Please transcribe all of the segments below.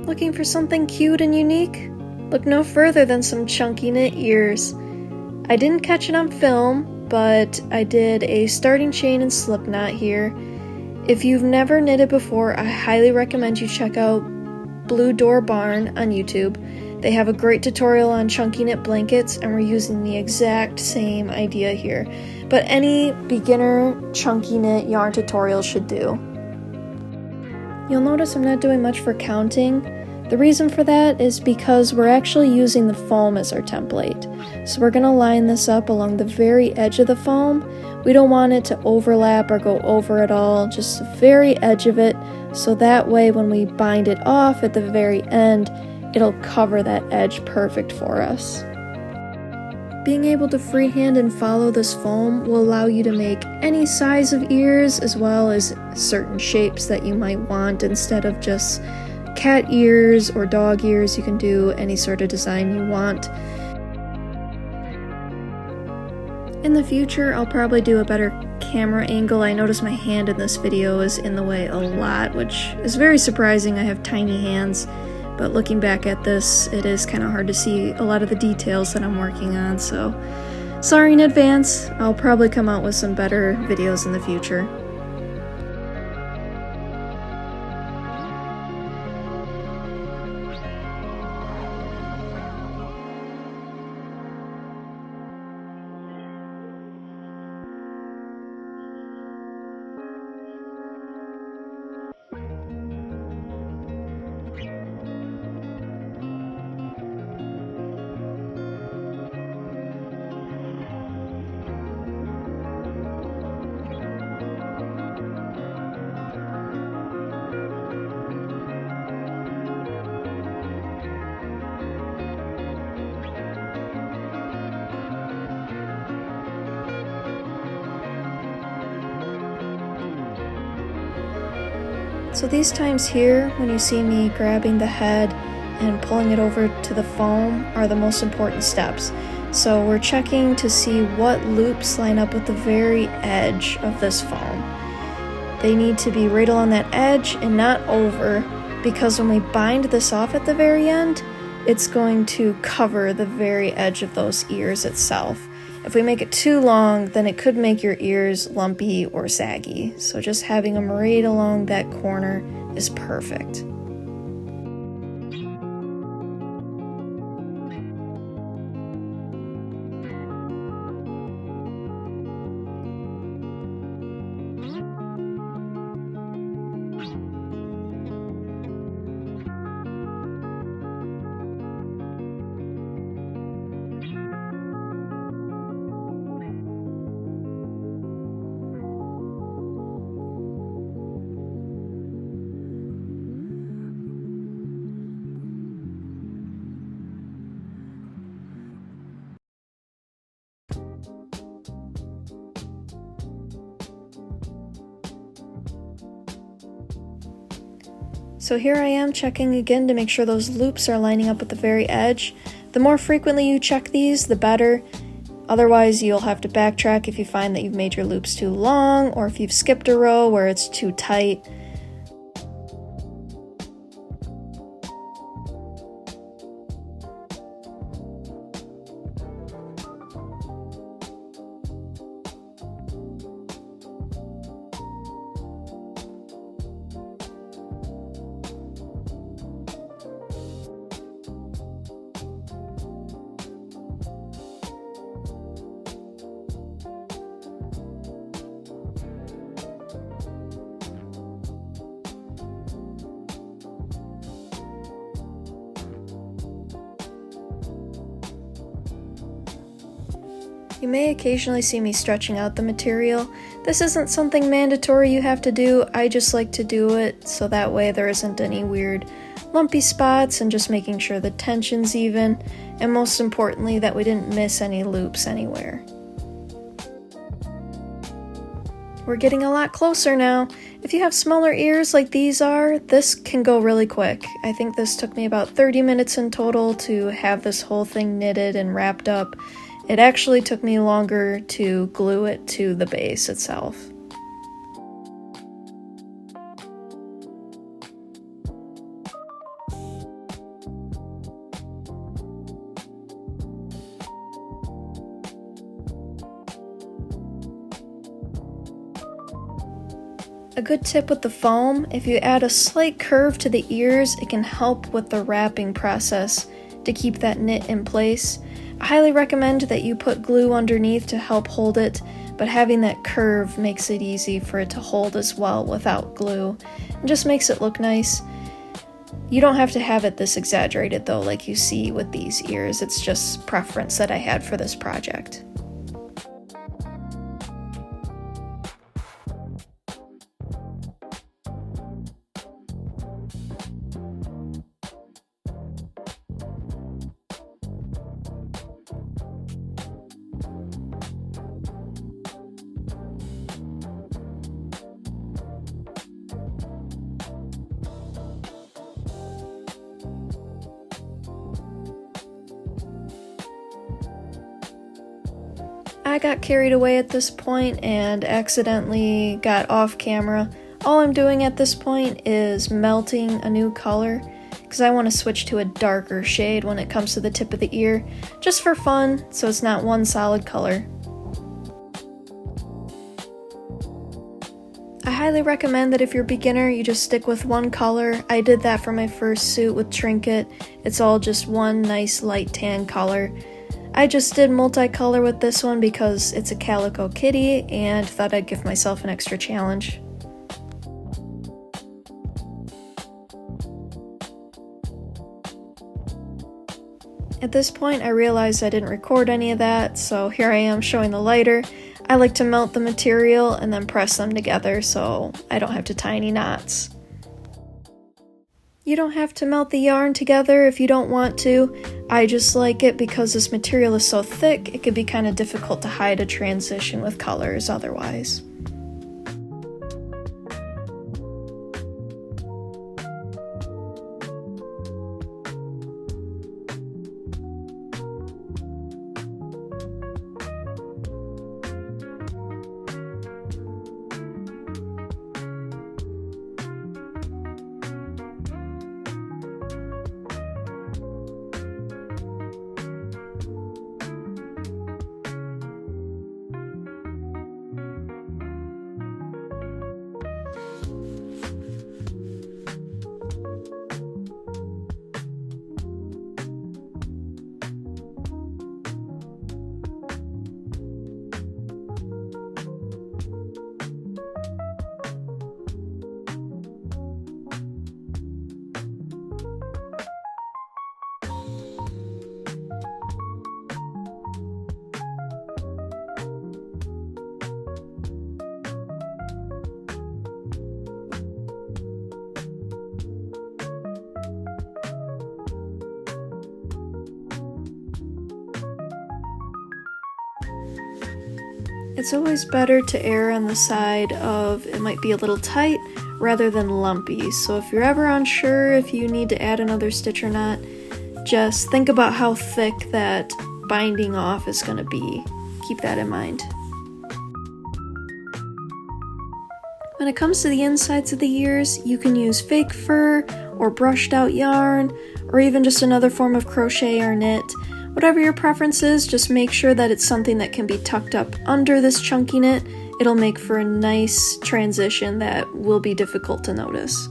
Looking for something cute and unique? Look no further than some chunky knit ears. I didn't catch it on film, but I did a starting chain and slip knot here. If you've never knitted before, I highly recommend you check out Blue Door Barn on YouTube. They have a great tutorial on chunky knit blankets, and we're using the exact same idea here. But any beginner chunky knit yarn tutorial should do. You'll notice I'm not doing much for counting. The reason for that is because we're actually using the foam as our template. So we're going to line this up along the very edge of the foam. We don't want it to overlap or go over at all, just the very edge of it, so that way when we bind it off at the very end, it'll cover that edge perfect for us. Being able to freehand and follow this foam will allow you to make any size of ears as well as certain shapes that you might want. Instead of just cat ears or dog ears, you can do any sort of design you want. In the future, I'll probably do a better camera angle. I notice my hand in this video is in the way a lot, which is very surprising. I have tiny hands. But looking back at this, it is kind of hard to see a lot of the details that I'm working on, so sorry in advance. I'll probably come out with some better videos in the future. So these times here, when you see me grabbing the head and pulling it over to the foam, are the most important steps. So we're checking to see what loops line up with the very edge of this foam. They need to be right along that edge and not over, because when we bind this off at the very end, it's going to cover the very edge of those ears itself. If we make it too long, then it could make your ears lumpy or saggy. So just having them right along that corner is perfect. So here I am checking again to make sure those loops are lining up at the very edge. The more frequently you check these, the better. Otherwise, you'll have to backtrack if you find that you've made your loops too long, or if you've skipped a row where it's too tight. You may occasionally see me stretching out the material. This isn't something mandatory you have to do, I just like to do it so that way there isn't any weird lumpy spots, and just making sure the tension's even, and most importantly that we didn't miss any loops anywhere. We're getting a lot closer now. If you have smaller ears like these are, this can go really quick. I think this took me about 30 minutes in total to have this whole thing knitted and wrapped up. It actually took me longer to glue it to the base itself. A good tip with the foam, if you add a slight curve to the ears, it can help with the wrapping process to keep that knit in place. I highly recommend that you put glue underneath to help hold it, but having that curve makes it easy for it to hold as well without glue. It just makes it look nice. You don't have to have it this exaggerated though, like you see with these ears. It's just preference that I had for this project. I got carried away at this point and accidentally got off camera. All I'm doing at this point is melting a new color because I want to switch to a darker shade when it comes to the tip of the ear, just for fun, so it's not one solid color. I highly recommend that if you're a beginner, you just stick with one color. I did that for my first suit with Trinket. It's all just one nice light tan color. I just did multicolor with this one because it's a calico kitty and thought I'd give myself an extra challenge. At this point I realized I didn't record any of that, so here I am showing the lighter. I like to melt the material and then press them together so I don't have to tie any knots. You don't have to melt the yarn together if you don't want to. I just like it because this material is so thick, it could be kind of difficult to hide a transition with colors otherwise. It's always better to err on the side of it might be a little tight rather than lumpy, so if you're ever unsure if you need to add another stitch or not, just think about how thick that binding off is going to be. Keep that in mind. When it comes to the insides of the ears, you can use fake fur or brushed out yarn or even just another form of crochet or knit. Whatever your preference is, just make sure that it's something that can be tucked up under this chunky knit. It'll make for a nice transition that will be difficult to notice.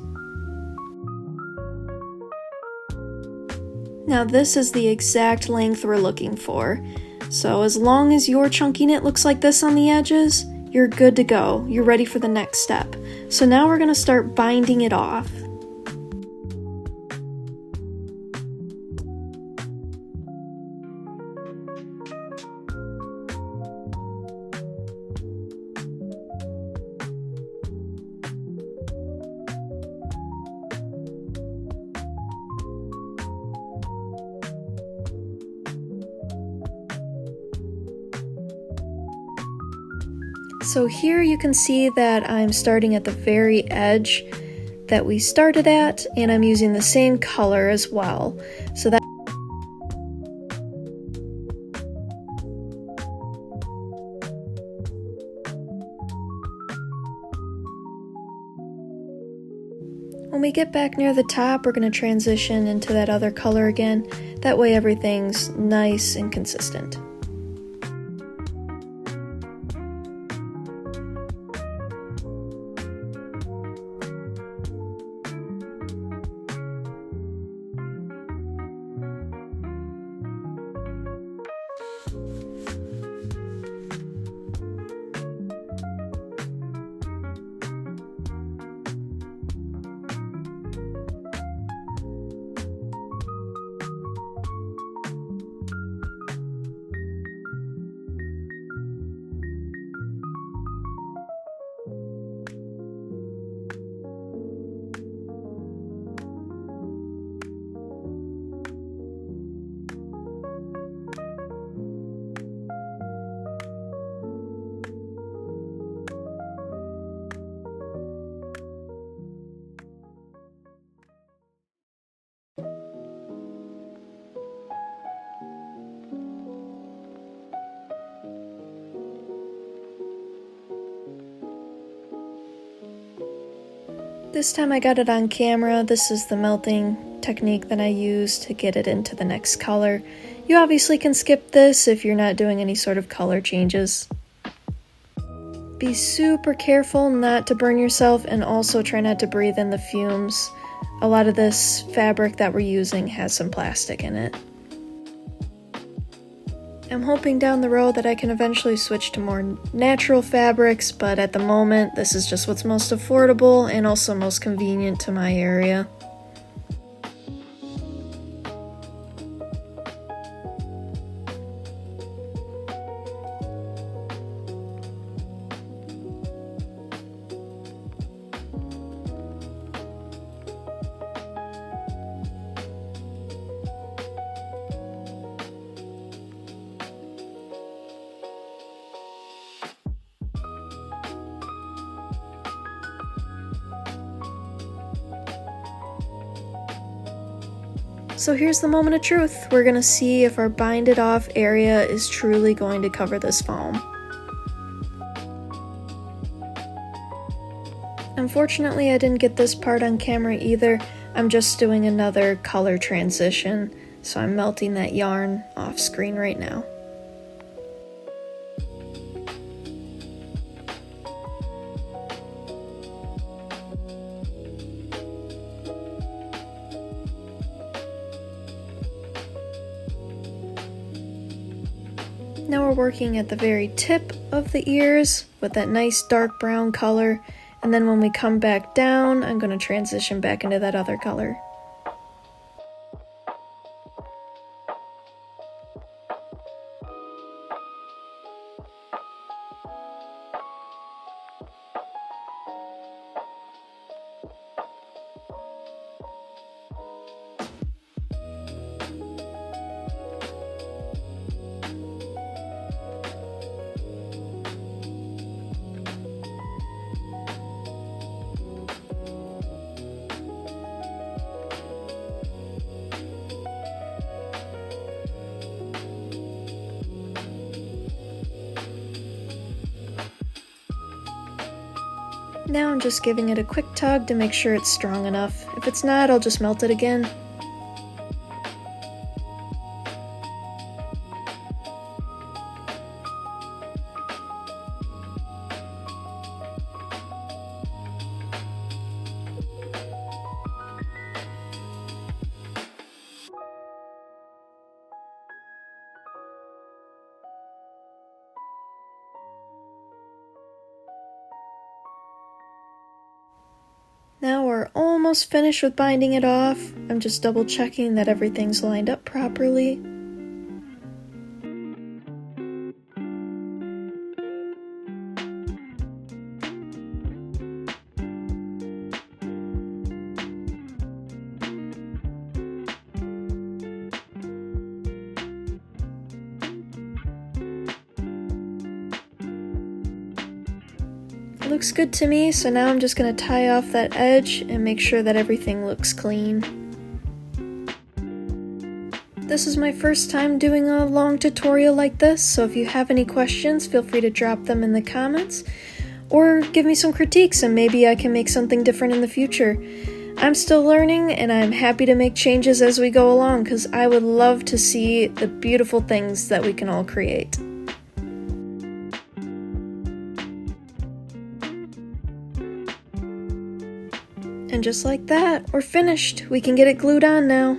Now this is the exact length we're looking for. So as long as your chunky knit looks like this on the edges, you're good to go. You're ready for the next step. So now we're going to start binding it off. So here you can see that I'm starting at the very edge that we started at, and I'm using the same color as well. So that when we get back near the top, we're going to transition into that other color again. That way everything's nice and consistent. This time I got it on camera. This is the melting technique that I use to get it into the next color. You obviously can skip this if you're not doing any sort of color changes. Be super careful not to burn yourself, and also try not to breathe in the fumes. A lot of this fabric that we're using has some plastic in it. I'm hoping down the road that I can eventually switch to more natural fabrics, but at the moment this is just what's most affordable and also most convenient to my area. So here's the moment of truth. We're gonna see if our binded off area is truly going to cover this foam. Unfortunately, I didn't get this part on camera either. I'm just doing another color transition, so I'm melting that yarn off screen right now. Now we're working at the very tip of the ears with that nice dark brown color, and then when we come back down, I'm going to transition back into that other color. Now I'm just giving it a quick tug to make sure it's strong enough. If it's not, I'll just melt it again. Now we're almost finished with binding it off. I'm just double checking that everything's lined up properly. Looks good to me, so now I'm just going to tie off that edge and make sure that everything looks clean. This is my first time doing a long tutorial like this, so if you have any questions, feel free to drop them in the comments, or give me some critiques and maybe I can make something different in the future. I'm still learning and I'm happy to make changes as we go along, because I would love to see the beautiful things that we can all create. And just like that, we're finished. We can get it glued on now.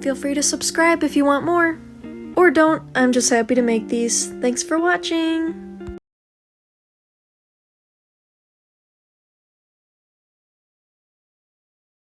Feel free to subscribe if you want more. Or don't, I'm just happy to make these. Thanks for watching!